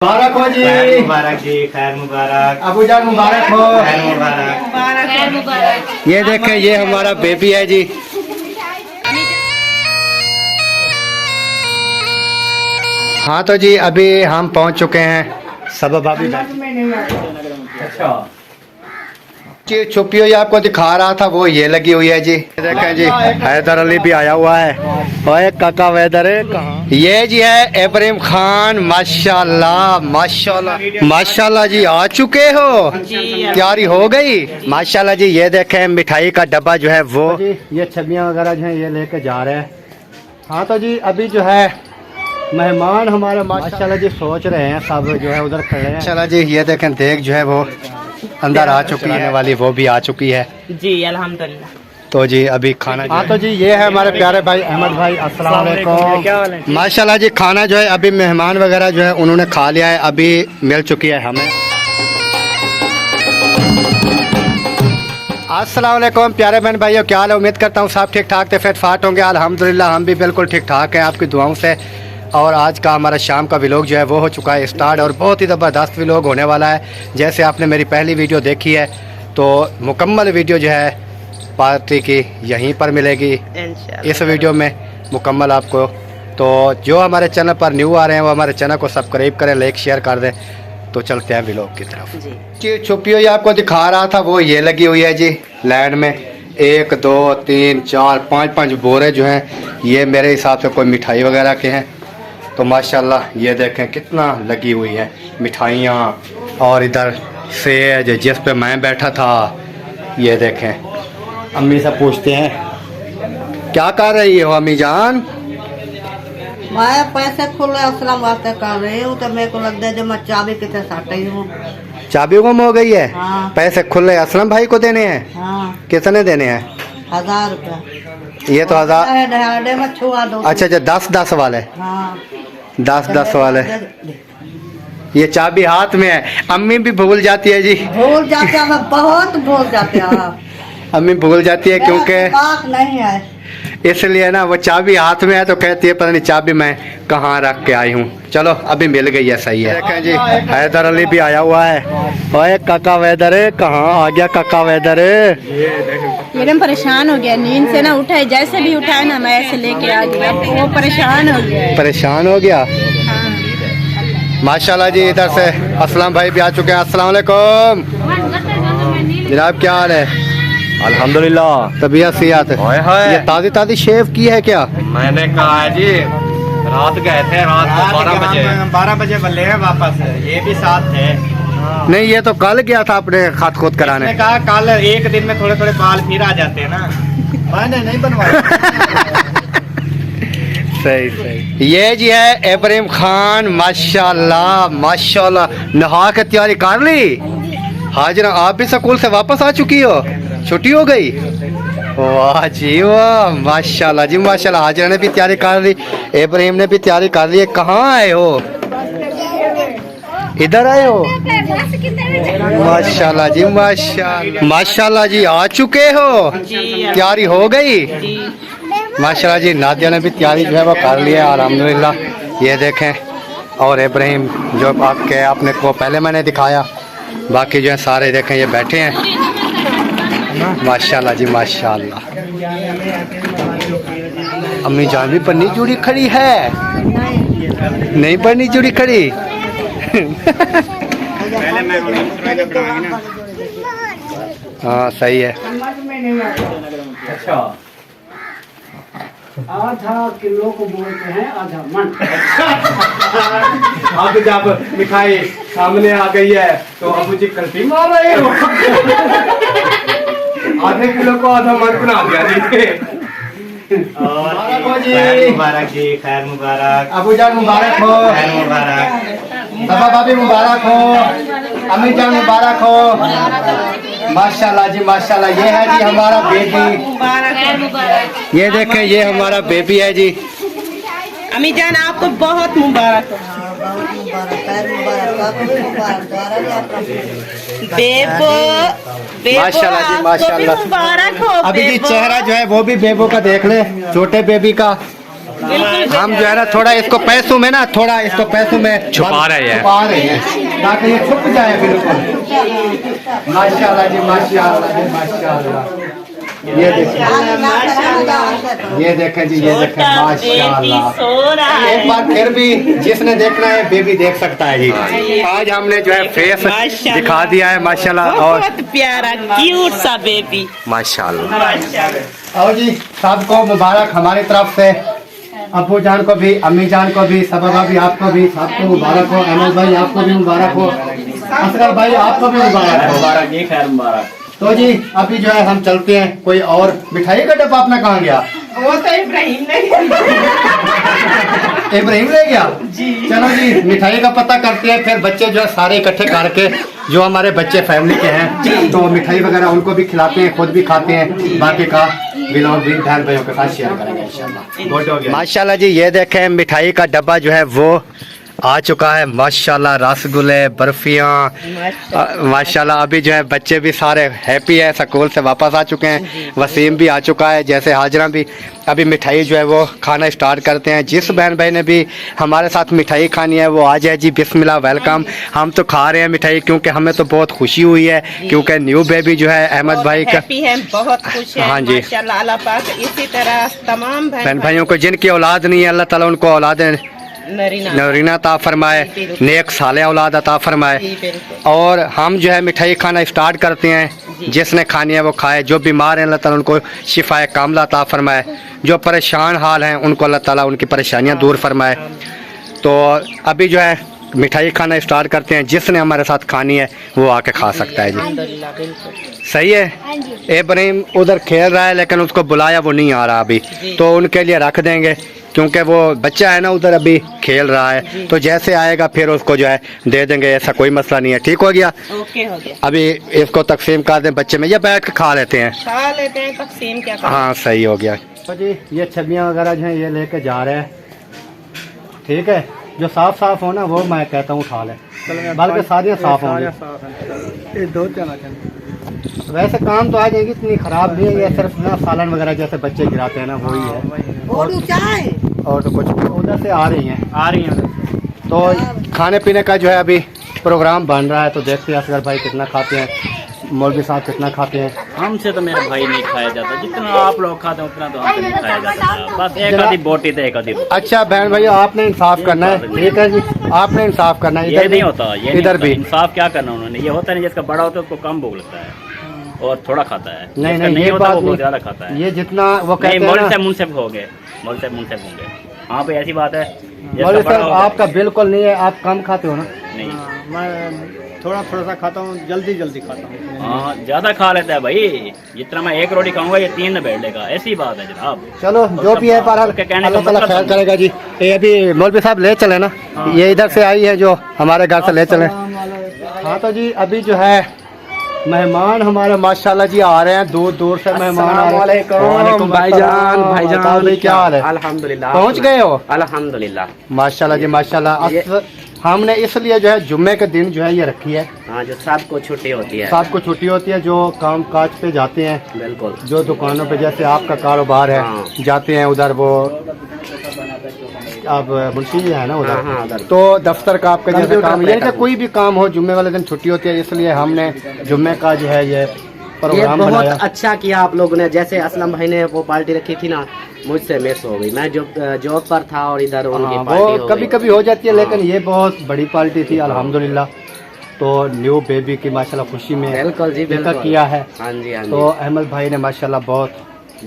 मुबारक हो जी। मुबारक जी, खैर मुबारक। अबू जान मुबारक हो। खैर मुबारक। खैर मुबारक। ये देखें, ये हमारा बेबी है जी। हाँ तो जी अभी हम पहुंच चुके हैं सब भाभी। अच्छा जी छुपी हुई आपको दिखा रहा था, वो ये लगी हुई है जी। देखें जी हैदर अली भी आया हुआ है और एक काका वैदर है कहाँ। ये जी है इब्राहिम खान। माशाल्लाह माशाल्लाह माशाल्लाह जी, आ चुके हो, तैयारी हो गई माशाल्लाह जी। ये देखें मिठाई का डब्बा जो है वो जी, ये छबियाँ वगैरह जो है ये लेके जा रहे हैं। हाँ तो जी अभी जो है मेहमान हमारे माशाल्लाह जी सोच रहे हैं, सब जो है उधर खड़े हैं। माशाल्लाह जी ये देखें देख जो है वो अंदर आ चुकी है वाली, वो भी आ चुकी है जी अल्हम्दुलिल्लाह। तो जी अभी खाना। हाँ तो जी ये है हमारे प्यारे भाई अहमद भाई। अस्सलाम वालेकुम। माशाल्लाह जी खाना जो है अभी मेहमान वगैरह जो है उन्होंने खा लिया है, अभी मिल चुकी है हमें। अस्सलाम वालेकुम प्यारे बहन भाइयों, क्या हाल है? उम्मीद करता हूँ सब ठीक ठाक थे, फिट फाट होंगे। अल्हम्दुलिल्लाह हम भी बिल्कुल ठीक ठाक हैं आपकी दुआओं से। और आज का हमारा शाम का व्लॉग जो है वो हो चुका है स्टार्ट, और बहुत ही ज़बरदस्त व्लॉग होने वाला है। जैसे आपने मेरी पहली वीडियो देखी है तो मुकम्मल वीडियो जो है पार्टी की यहीं पर मिलेगी इस वीडियो में मुकम्मल आपको। तो जो हमारे चैनल पर न्यू आ रहे हैं वो हमारे चैनल को सब्सक्राइब करें, लाइक शेयर कर दें। तो चलते हैं व्लॉग की तरफ जी। छुपी हुई आपको दिखा रहा था, वो ये लगी हुई है जी लैंड में। 1 2 3 4 5 बोरे जो हैं ये मेरे हिसाब से कोई मिठाई वगैरह के हैं। तो माशाल्लाह ये देखें कितना लगी हुई है मिठाइयाँ। और इधर सेज जिस पे मैं बैठा था, ये देखें। अम्मी से पूछते हैं क्या कर रही हो अम्मी जान? मैं पैसे खुले असलम वास्ते कर रही हूँ, तो मेरे को लगता है जो मैं चाबी कितने साटी हूँ। चाबी गुम हो गई है? हाँ। पैसे खुले असलम भाई को देने हैं? हाँ। कितने देने हैं? 1000 रुपया। ये तो 1000 डे में छुआ दो। अच्छा 10 वाले। हाँ 10 वाले। ये चाबी हाथ में है। अम्मी भी भूल जाती है जी, भूल जाते हैं, मैं बहुत भूल जाते हैं। अम्मी भूल जाती है क्योंकि बात नहीं है, इसलिए ना वो चाबी हाथ में है तो कहती है पता नहीं चाबी मैं कहाँ रख के आई हूँ। चलो अभी मिल गई है, सही है। देखें जी हैदर अली भी आया हुआ है और एक काका वैदर है कहाँ आ गया काका वैदर है। मैडम परेशान हो गया, नींद से ना उठाए, जैसे भी उठाए ना मैं ऐसे लेके आ गया, वो परेशान हो गया। परेशान हो गया। माशाल्लाह जी इधर से असलम भाई भी आ चुके हैं। अस्सलाम वालेकुम जनाब, क्या हाल है? अल्हम्दुलिल्लाह। तबीयत सियात? ये ताज़ी ताज़ी शेव की है क्या? मैंने कहा है जी, रात गए थे, रात को 12 बजे बल्ले हैं वापस। ये भी साथ थे। नहीं ये तो कल गया था अपने खाद खोद कराने। मैंने कहा कल एक दिन में थोड़े थोड़े बाल फिर आ जाते हैं ना, मैंने नहीं बनवाया। सही सही। ये जी है इब्राहिम खान। माशाल्लाह माशाल्लाह, नहा के तैयारी कर ली। हाजिरा आप भी स्कूल से वापस आ चुकी हो, छुट्टी हो गई? वाह जी वाह, माशाल्लाह जी माशाल्लाह। हाजिरा ने भी तैयारी कर ली, इब्राहिम ने भी तैयारी कर ली। कहाँ आए हो? इधर आए हो? माशाल्लाह जी माशाल्लाह माशाल्लाह जी, आ चुके हो, तैयारी हो गई माशाल्लाह जी। नादिया ने भी तैयारी जो है वो कर लिया अल्हम्दुलिल्लाह। ये देखें, और इब्राहिम जो आपने को पहले मैंने दिखाया, बाकी जो है सारे देखें ये बैठे हैं माशाल्लाह जी माशाल्लाह। अम्मी जान भी पन्नी जुड़ी खड़ी है? नहीं पन्नी जुड़ी खड़ी। हाँ सही है। अच्छा आधा किलो को बोलते हैं आधा मन। अब जब मिठाई सामने आ गई है तो अबू जी कल्पी मार रहे हो। आधे किलो को आधा मन बना दिया जी। मुबारक जी, खैर मुबारक। अबू जान मुबारक हो। खैर मुबारक। बाबा भाभी मुबारक हो। अम्मी जान मुबारक हो। माशाल्लाह जी माशाल्लाह। ये है जी हमारा बेबी। ये देखें ये हमारा बेबी है जी। अम्मी जान आपको बहुत मुबारक हो। बेबो माशाल्लाह जी माशाल्लाह। मुबारक हो। अभी जी चेहरा जो है वो भी बेबो का देख ले, छोटे बेबी का। हम जो है ना थोड़ा इसको पैसों में ना थोड़ा इसको पैसों में छुपा रहे हैं ताकि ये छुप जाए बिल्कुल। माशाल्लाह जी माशाल्लाह जी माशाल्लाह। ये देखें ये देखें जी ये देखें माशाल्लाह। एक बार फिर भी जिसने देखना है बेबी देख सकता है जी। आज हमने जो है फेस दिखा दिया है माशाल्लाह। और बहुत प्यारा क्यूट सा बेबी माशाल्लाह। और जी सबको मुबारक हमारी तरफ से, अबू जान को भी, अम्मी जान को भी, सबा भी आपको भी, सबको मुबारक हो। अहमद भाई आपको भी मुबारक हो, असगर भाई आपको भी मुबारक हो। मुबारक जी, खैर मुबारक। तो जी अभी जो है हम चलते हैं। कोई और मिठाई का डब्बा अपना कहाँ गया? वो तो इब्राहिम ने इब्राहिम ले गया जी। चलो जी मिठाई का पता करते हैं, फिर बच्चे जो है सारे इकट्ठे करके जो हमारे बच्चे फैमिली के हैं तो मिठाई वगैरह उनको भी खिलाते हैं, खुद भी खाते हैं, बाकी का व्लॉग भी बहन भाइयों के साथ शेयर करेंगे इंशाल्लाह। माशाल्लाह जी ये देखें मिठाई का डब्बा जो है वो आ चुका है माशाल्लाह। रसगुल्ले, बर्फियाँ माशाल्लाह। अभी जो है बच्चे भी सारे हैप्पी है, स्कूल से वापस आ चुके हैं। वसीम भी आ चुका है, जैसे हाजरा भी। अभी मिठाई जो है वो खाना स्टार्ट करते हैं। जिस बहन भाई ने भी हमारे साथ मिठाई खानी है वो आ जाए जी, बिस्मिल्लाह वेलकम। हम तो खा रहे हैं मिठाई क्योंकि हमें तो बहुत खुशी हुई है क्योंकि न्यू बेबी जो है अहमद भाई का है, बहुत खुश है। हाँ जी माशाल्लाह। अल्लाह पाक इसी तरह तमाम बहन भाइयों को जिनकी औलाद नहीं है अल्लाह ताला उनको औलाद नरीना अता फरमाए, नेक साले औलाद अता फरमाए। और हम जो है मिठाई खाना स्टार्ट करते हैं। जिसने खानी है वो खाए, जो बीमार हैं अल्लाह ताला उनको शिफाए कामला अता फरमाए, जो परेशान हाल हैं उनको अल्लाह ताला उनकी परेशानियां दूर फरमाए। तो अभी जो है मिठाई खाना स्टार्ट करते हैं। जिसने हमारे साथ खानी है वो आके खा सकता है जी। सही है। इब्राहिम उधर खेल रहा है लेकिन उसको बुलाया वो नहीं आ रहा अभी, तो उनके लिए रख देंगे क्योंकि वो बच्चा है ना उधर अभी खेल रहा है। तो जैसे आएगा फिर उसको जो है दे देंगे, ऐसा कोई मसला नहीं है। ठीक हो गया? ओके हो गया। अभी इसको तकसीम कर दें बच्चे में या बैठ के खा लेते हैं? खा लेते हैं तकसीम क्या। हाँ सही हो गया। तो जी ये छबियाँ वगैरह जो है ये लेके जा रहे हैं। ठीक है, जो साफ साफ हो ना वो मैं कहता हूँ उठा लें, बल्कि सारियाँ साफ होंगी। दो वैसे काम तो आ जाएगी, इतनी ख़राब नहीं है। ये सिर्फ ना सालन वगैरह जैसे बच्चे गिराते हैं ना वही है, और तो कुछ उधर से आ रही हैं। तो खाने पीने का जो है अभी प्रोग्राम बन रहा है, तो देखते हैं असगर भाई कितना खाते हैं, मौलवी साहब कितना खाते हैं। हमसे तो मेरे भाई नहीं खाया जाता, जितना आप लोग खाते हैं उतना तो हमसे नहीं खाया जाता। बस एक आधी बोटी तो एक आधी। अच्छा बहन भाई आपने इंसाफ करना है, ठीक है जी, आपने इंसाफ करना है। ये नहीं होता, ये इधर भी इंसाफ क्या करना उन्होंने। ये होता नहीं जिसका बड़ा होता है उसको कम भूख लगता है और थोड़ा खाता है। नहीं ये बात बहुत ज्यादा खाता है। ये जितना वो कहते हैं मौलवी साहब मुनसिफ हो गए, मौलवी साहब मुनसिफ होंगे। हाँ भाई ऐसी बात है। मौलवी साहब आपका बिल्कुल नहीं है, आप कम खाते हो ना? नहीं मैं थोड़ा सा खाता हूँ, जल्दी खाता हूँ। हाँ ज्यादा खा लेता है भाई, जितना मैं एक रोटी खाऊंगा ये 3 न बैठ लेगा, ऐसी बात है जनाब। चलो जो भी है पर अल्लाह ताला खैर करेगा जी। ये अभी मौलवी साहब ले चले ना, ये इधर से आई है जो हमारे घर से ले चले। हाँ तो जी अभी जो है मेहमान हमारे माशाल्लाह जी आ रहे हैं, दूर दूर से मेहमान आ रहे हैं। भाईजान क्या हाल है? अल्हम्दुलिल्लाह पहुँच गए हो? अल्हम्दुलिल्लाह माशाल्लाह जी माशाल्लाह। हमने इसलिए जो है जुम्मे के दिन जो है ये रखी है। हाँ, जो सबको छुट्टी होती है, सबको छुट्टी होती है, जो काम काज पे जाते हैं, बिल्कुल, जो दुकानों पे जैसे आपका कारोबार है, हाँ। जाते हैं उधर, वो आप मुंशी है ना उधर, हाँ, तो दफ्तर का आपका जैसे काम, ये कि कोई भी काम हो जुम्मे वाले दिन छुट्टी होती है, इसलिए हमने जुम्मे का जो है ये प्रोग्राम बहुत बनाया। अच्छा किया आप लोगों ने। जैसे असलम भाई ने वो पार्टी रखी थी ना, मुझसे मिस हो गई। मैं जॉब पर था और इधर उनकी पार्टी वो कभी कभी हो जाती है, लेकिन ये बहुत बड़ी पार्टी थी अल्हम्दुलिल्लाह। तो न्यू बेबी की माशाल्लाह खुशी में बिल्कुल जी बिल्कुल किया है। हाँ जी हाँ जी। तो अहमद भाई ने माशाल्लाह बहुत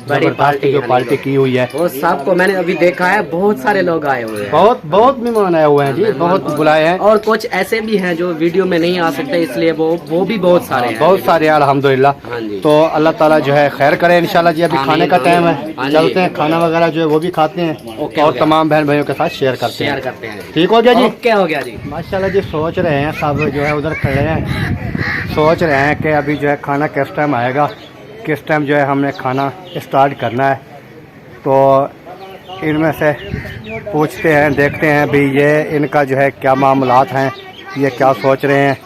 बड़ी पार्टी जो पार्टी की हुई है, वो सबको मैंने अभी देखा है, बहुत सारे लोग आए हुए हैं, बहुत मेहमान आए हुए हैं जी, बहुत बुलाए हैं। और कुछ ऐसे भी हैं जो वीडियो में नहीं आ सकते, इसलिए वो भी बहुत सारे हैं, बहुत सारे अल्हम्दुलिल्लाह। हाँ जी। तो अल्लाह ताला जो है खैर करे इंशाल्लाह जी। अभी खाने का टाइम है, हाँ जी। चलते हैं, खाना वगैरह जो है वो भी खाते हैं और तमाम बहन भाइयों के साथ शेयर करते हैं। ठीक हो गया जी? क्या हो गया जी? माशाल्लाह जी सोच रहे हैं सब जो है उधर खड़े हैं, सोच रहे हैं कि अभी जो है खाना किस टाइम आएगा, किस टाइम जो है हमने खाना स्टार्ट करना है। तो इनमें से पूछते हैं, देखते हैं भी ये इनका जो है क्या मामलात हैं, ये क्या सोच रहे हैं।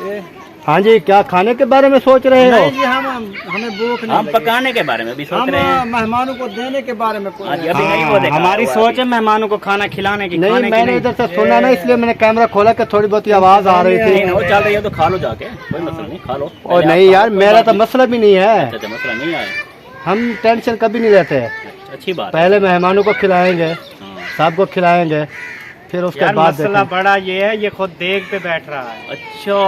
हाँ जी, क्या खाने के बारे में सोच रहे हो? जी हमें भूख नहीं हम पकाने के बारे में भी सोच रहे हैं। मेहमानों को देने के बारे में अभी नहीं वो देखा हमारी हुआ सोच अभी। है मेहमानों को खाना खिलाने की। नहीं, मैंने इधर से सुना ना, इसलिए मैंने कैमरा खोला कि थोड़ी बहुत आवाज आ रही नहीं थी। वो चल रही है तो खा लो जाके, कोई मसला नहीं, खा लो। और नहीं यार, मेरा तो मसला भी नहीं है, अच्छा मसला नहीं आया, हम टेंशन कभी नहीं लेते। अच्छी बात है। पहले मेहमानों को खिलाएंगे, सबको खिलाएंगे, फिर उसके बाद मसला देखेंगे। बड़ा ये है, ये खुद देख पे बैठ रहा है। अच्छा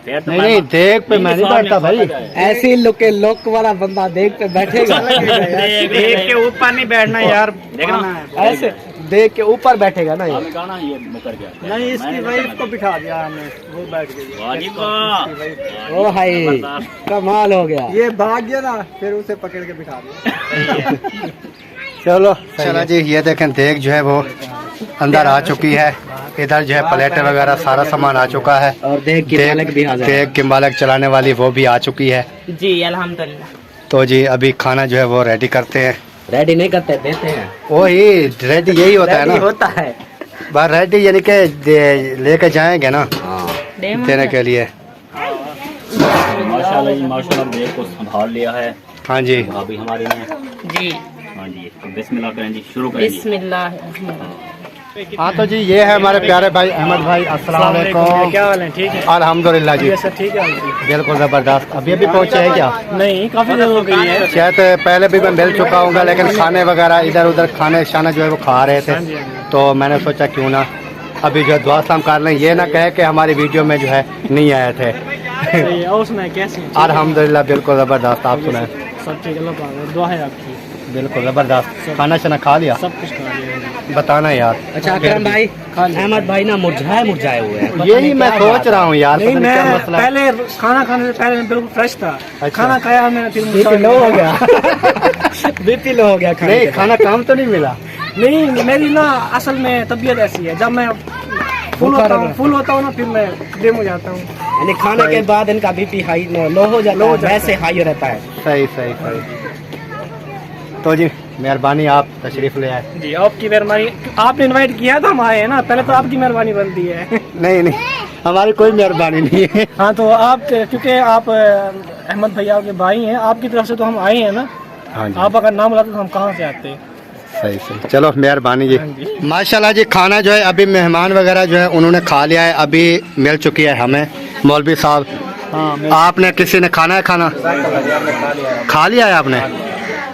फिर तो नहीं, देख पे मैं नहीं बैठता भाई। ऐसी लुक वाला बंदा देख पे बैठेगा। देख के ऊपर नहीं बैठना यार, देखना ऐसे देख के ऊपर बैठेगा ना ये। गाना ये मुकर गया। नहीं इसकी वाइफ को बिठा दिया हमने, वो बैठ गई। वाजिब वाह। ओ भाई कमाल हो गया। ये भाग गया ना, फिर उसे पकड़ के बिठा दिया। चलो चला जी, ये देखें देख जो है वो अंदर आ चुकी है। इधर जो है प्लेटें वगैरह सारा सामान आ चुका है। और देख के मालिक भी हाजिर है। देख के मालिक चलाने वाली वो भी आ चुकी है। जी अल्हम्दुलिल्लाह। तो जी अभी खाना जो है वो रेडी करते हैं। रेडी नहीं करते, देते हैं। वही रेडी यही होता है रेडी ना, होता है। बस रेडी यानी कि लेके जाएंगे ना हाँ। देने के लिए। माशाल्लाह जी माशाल्लाह, देख को संभाल लिया है। हाँ जी, भाभी हमारी ने। जी हाँ जी, तो बिस्मिल्लाह करें जी, शुरू करें जी। बिस्मिल्लाह। हाँ तो जी ये है हमारे प्यारे भाई अहमद भाई। अस्सलाम वालेकुम। क्या हाल है? ठीक है अल्हम्दुलिल्लाह जी, सब ठीक है। बिल्कुल जबरदस्त। अभी पहुँचे हैं क्या? नहीं काफी देर हो गई है। शायद पहले भी मैं मिल चुका हूँ, लेकिन खाने वगैरह इधर उधर खाने शाना जो है वो खा रहे थे, तो मैंने सोचा क्यों ना अभी जो है दुआ सलाम कर लें, ये ना कहे कि हमारी वीडियो में जो है नहीं आए थे। और उसमें कैसे? अल्हम्दुलिल्लाह बिल्कुल ज़बरदस्त। आप सुनाए? सब ठीक, अल्लाह पाक दुआ है आपकी। बिल्कुल ज़बरदस्त। खाना शाना खा लिया? सब कुछ खा लिया। बताना यार। अच्छा अकरम भाई, अहमद भाई ना मुरझाए हुए हैं। यही मैं सोच रहा हूँ यार, नहीं पता नहीं क्या मैं मसला है। पहले खाना खाने से पहले मैं बिल्कुल फ्रेश था। अच्छा। खाना खाया मैं फिर बीपी लो हो गया। बीपी लो हो गया खाने नहीं के खाना काम तो नहीं मिला। नहीं मेरी ना असल में तबीयत ऐसी है, जब मैं फुल होता हूँ ना फिर मैं डिम हो जाता हूँ। बाद। यानी खाने के बाद इनका बीपी हाई लो हो जाता है, वैसे हाई रहता है। सही सही सही। तो जी मेहरबानी, आप तशरीफ ले आए। जी आपकी मेहरबानी, आपने इनवाइट किया था हम आए हैं ना, पहले तो आपकी मेहरबानी बनती है। नहीं नहीं, हमारी कोई मेहरबानी नहीं है। हाँ तो आप क्योंकि आप अहमद भैया के भाई हैं, आपकी तरफ से तो हम आए हैं ना। हाँ जी, आप अगर ना बुलाते तो हम कहाँ से आते। सही सही। चलो मेहरबानी जी। माशाल्लाह जी, खाना जो है अभी मेहमान वगैरह जो है उन्होंने खा लिया है, अभी मिल चुकी है हमें। मौलवी साहब, आपने किसी ने खाना है? खाना खा लिया है आपने?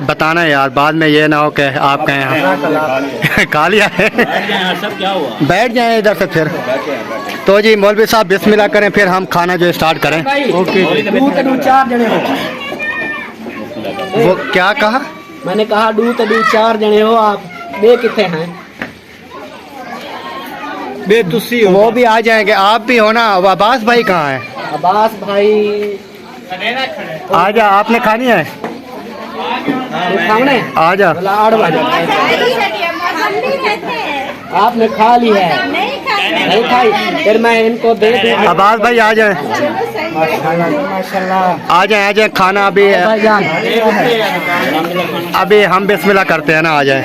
बताना यार, बाद में ये ना हो कि आप कहें हम खा लिया है। सब क्या हुआ? बैठ जाए इधर से फिर। तो जी मौलवी साहब बिस्मिल्लाह करें, फिर हम खाना जो स्टार्ट करें। ओके। 4 जने हो। वो क्या कहा? मैंने कहा 4 जने हो आप। बे कितने हैं? बे तुसी वो भी आ जाएंगे, आप भी हो ना। अब्बास भाई कहाँ है? अब्बास भाई आ जा, आपने खानी है? सामने आ जा। आपने खा ली है? नहीं खाई? फिर मैं इनको दे दूं। अब्बास भाई आ जाए, माशाल्लाह। आ जाए खाना भाईजान अभी हम बिस्मिल्लाह करते हैं ना, आ जाए।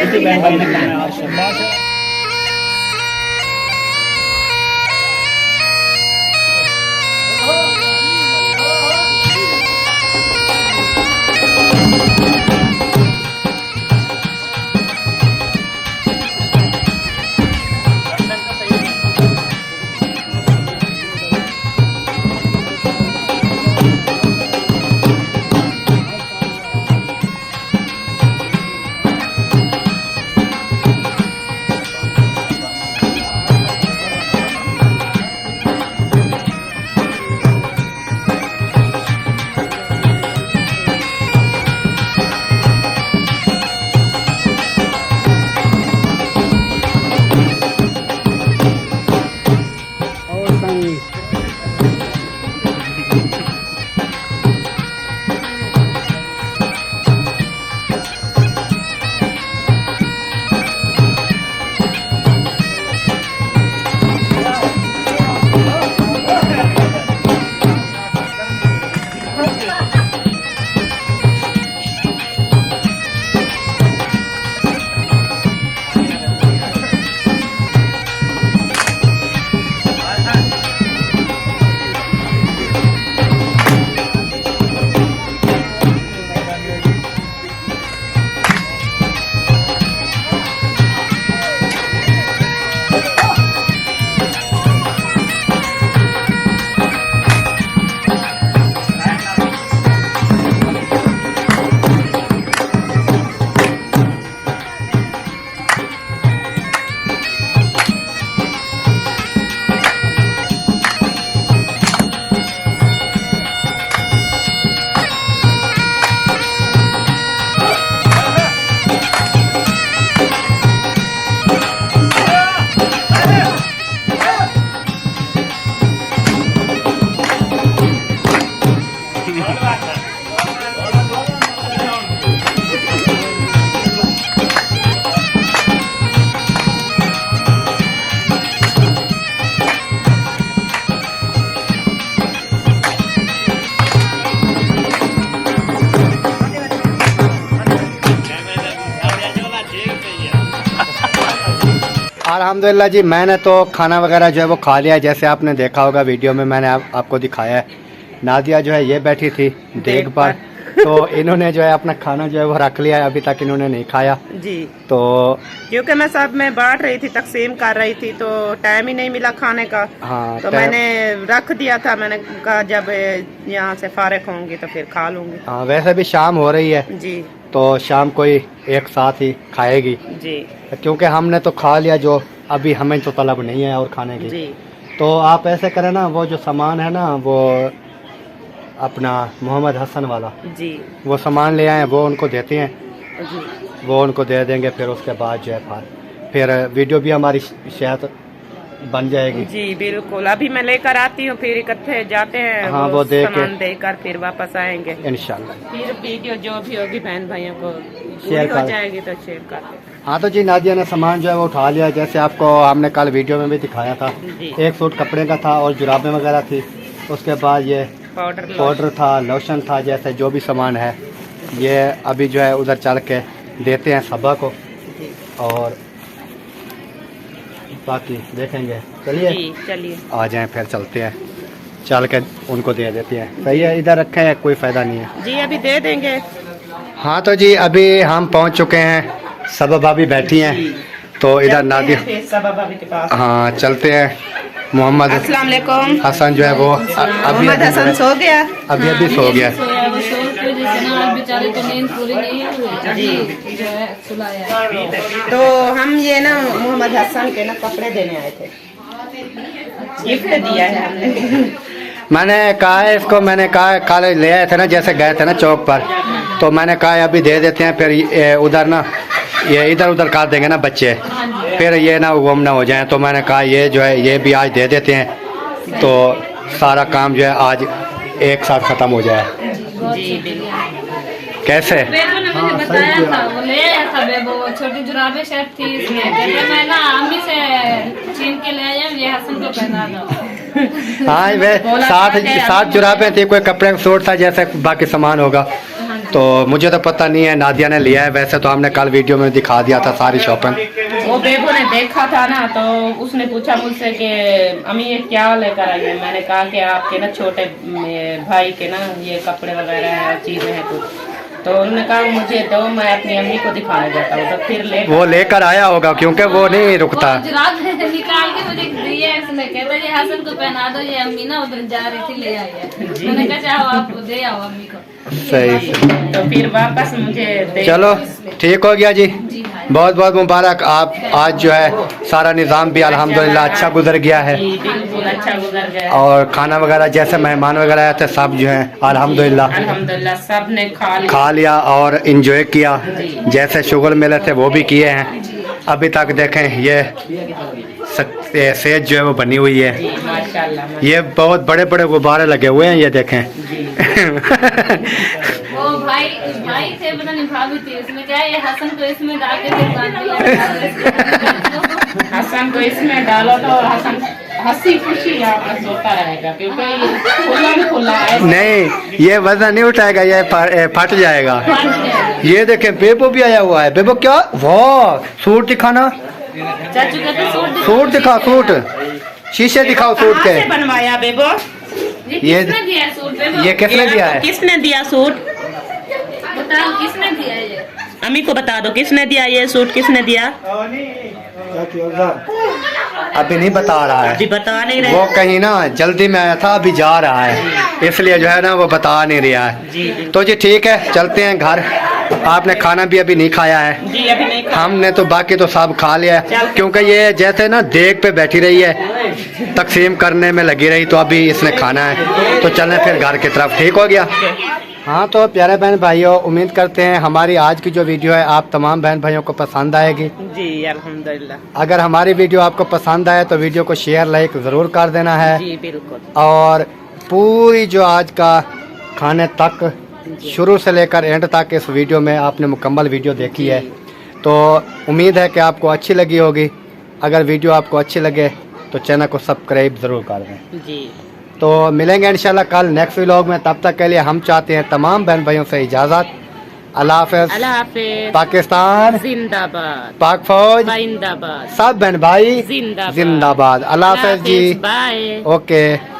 अल्हम्दुलिल्लाह जी, मैंने तो खाना वगैरह जो है वो खा लिया है। जैसे आपने देखा होगा वीडियो में, मैंने आपको दिखाया है। नादिया जो है ये बैठी थी देग पर, तो इन्होंने जो है अपना खाना जो है वो रख लिया है, अभी तक इन्होंने नहीं खाया। जी, तो क्योंकि मैं सब में बांट रही थी, तकसीम कर रही थी, तो टाइम ही नहीं मिला खाने का। हाँ, तो मैंने रख दिया था। मैंने कहा जब यहाँ से फारिग होंगी तो फिर खा लूंगी। हाँ, वैसे भी शाम हो रही है, जी तो शाम को ही एक साथ ही खाएगी, जी क्योंकि हमने तो खा लिया, जो अभी हमें तो तलब नहीं है और खाने की। जी तो आप ऐसे करें ना, वो जो सामान है ना, वो अपना मोहम्मद हसन वाला, जी वो सामान ले आए, वो उनको देते हैं, जी वो उनको दे देंगे। फिर उसके बाद जो है फिर वीडियो भी हमारी शायद बन जाएगी। जी बिल्कुल, अभी मैं लेकर आती हूँ, फिर इकट्ठे जाते हैं। हाँ, वो दे के सामान देकर फिर वापस आएंगे इंशाल्लाह। फिर वीडियो जो भी होगी बहन भाइयों को शेयर पूरी हो कर- जाएगी तो शेयर कर दें। हाँ, तो जी नादिया ने सामान जो है वो उठा लिया, जैसे आपको हमने कल वीडियो में भी दिखाया था। जी। एक सूट कपड़े का था और जुराबें वगैरह थी। उसके बाद ये पाउडर था, लोशन था, जैसे जो भी सामान है, ये अभी जो है उधर चल के देते हैं सबा को, और बाकी देखेंगे। चलिए जी चलिए, आ जाएं, फिर चलते हैं, चल के उनको दे देते हैं। सही है, इधर रखे हैं, कोई फ़ायदा नहीं है। जी अभी दे देंगे। हाँ, तो जी अभी हम पहुंच चुके हैं, सबा भाभी बैठी हैं, तो इधर नादिया। सबा भाभी के पास। हाँ, चलते हैं। मोहम्मद अस्सलाम वालेकुम। हसन जो है वो अभी मोहम्मद हसन सो गया। अभी सो गया। बेचारे को नींद पूरी नहीं हुई, जो है सुलाया। तो हम ये ना मोहम्मद हसन के ना कपड़े देने आए थे, गिफ्ट दिया है हमने। मैंने कहा है इसको, मैंने कहा कल ले आए थे ना, जैसे गए थे ना चौक पर, तो मैंने कहा अभी दे देते हैं, फिर उधर ना ये इधर उधर कर देंगे ना बच्चे, फिर ये ना गुम ना हो जाए। तो मैंने कहा ये जो है ये भी आज दे देते हैं, तो सारा काम जो है आज एक साथ ख़त्म हो जाए। जी बिल्कुल। कैसे? बेबो ने मुझे बताया था, वो ले आया था बेबो, वो छोटी जुराबे शर्ट थी इसमें, कहते मैं ना अम्मी से छीन के ले आया, ये हसन को पहना दो। हाँ, वे सात जुराबें थी, कोई कपड़े का सूट था, जैसे बाकी सामान होगा। तो मुझे तो पता नहीं है, नादिया ने लिया है। वैसे तो हमने कल वीडियो में दिखा दिया था सारी शॉपिंग। वो बेबो ने देखा था ना, तो उसने पूछा मुझसे कि अम्मी ये क्या लेकर आई है। मैंने कहा कि आपके ना छोटे भाई के ना ये कपड़े वगैरह है, चीजें हैं कुछ। तो उन्होंने कहा मुझे दो, मैं अपनी अम्मी को दिखाने जाता हूँ। तो फिर वो लेकर आया होगा, क्योंकि वो नहीं रुकता। जुराब निकाल के मुझे दिया इसने, कहता ये हसन को पहना दो, ये अम्मी ना उधर जा रही थी, ले आई है। मैंने कहा चाहो आप दे आओ अम्मी को। सही। तो फिर वापस मुझे चलो ठीक हो गया जी, बहुत बहुत मुबारक। आप आज जो है सारा निज़ाम भी अल्हम्दुलिल्लाह अच्छा गुजर गया है, बिल्कुल अच्छा गुजर गया। और खाना वगैरह जैसे मेहमान वगैरह आए थे, सब जो है अल्हम्दुलिल्लाह सब ने खा लिया और इंजॉय किया। जैसे शुगर मिले थे वो भी किए हैं। अभी तक देखें ये सेज जो है वो बनी हुई है, माशाल्लाह। ये बहुत बड़े बड़े गुब्बारे लगे हुए हैं, ये देखें। वो भाई थे, पता नहीं भाभी थी, इसमें क्या है, ये हसन को इसमें डाल के फिर बांध दिया। हसन को इसमें डालो तो हसन हंसी खुशी आपस होता रहेगा, क्योंकि खुला है। नहीं, ये वजन नहीं उठाएगा, ये फट जाएगा। ये देखें, बेबो भी आया हुआ है। बेबो क्या, वाह, सूट दिखाना, चाचू कहते सूट दिखाओ, सूट शीशे दिखाओ सूट के। बनवाया बेबो, ये किसने दिया सूट बेबो? ये किसने दिया है? किसने दिया सूट? बताओ किसने दिया ये? अम्मी को बता दो किसने दिया ये सूट, किसने दिया? अभी नहीं बता रहा है, अभी बता नहीं रहे। वो कहीं ना जल्दी में आया था, अभी जा रहा है, इसलिए जो है ना वो बता नहीं रहा है। जी तो जी ठीक है, चलते हैं घर। आपने खाना भी अभी नहीं खाया है। जी अभी नहीं खा। हमने तो बाकी तो सब खा लिया है, क्योंकि ये जैसे ना देग पे बैठी रही है, तकसीम करने में लगी रही, तो अभी इसने खाना है। तो चलें फिर घर की तरफ। ठीक हो गया? हाँ, तो प्यारे बहन भाइयों, उम्मीद करते हैं हमारी आज की जो वीडियो है आप तमाम बहन भाइयों को पसंद आएगी। जी अल्हम्दुलिल्लाह। अगर हमारी वीडियो आपको पसंद आए तो वीडियो को शेयर लाइक ज़रूर कर देना है। जी बिल्कुल। और पूरी जो आज का खाने तक, शुरू से लेकर एंड तक इस वीडियो में आपने मुकम्मल वीडियो देखी है, तो उम्मीद है कि आपको अच्छी लगी होगी। अगर वीडियो आपको अच्छी लगे तो चैनल को सब्सक्राइब ज़रूर कर दें। जी तो मिलेंगे इंशाल्लाह कल नेक्स्ट व्लॉग में। तब तक के लिए हम चाहते हैं तमाम बहन भाइयों से इजाज़त। अल्लाह हाफिज। अल्लाह हाफिज। पाकिस्तान जिंदाबाद। पाक फौज जिंदाबाद। सब बहन भाई जिंदाबाद। जिंदाबाद। अल्लाह हाफिज जी। बाय। ओके।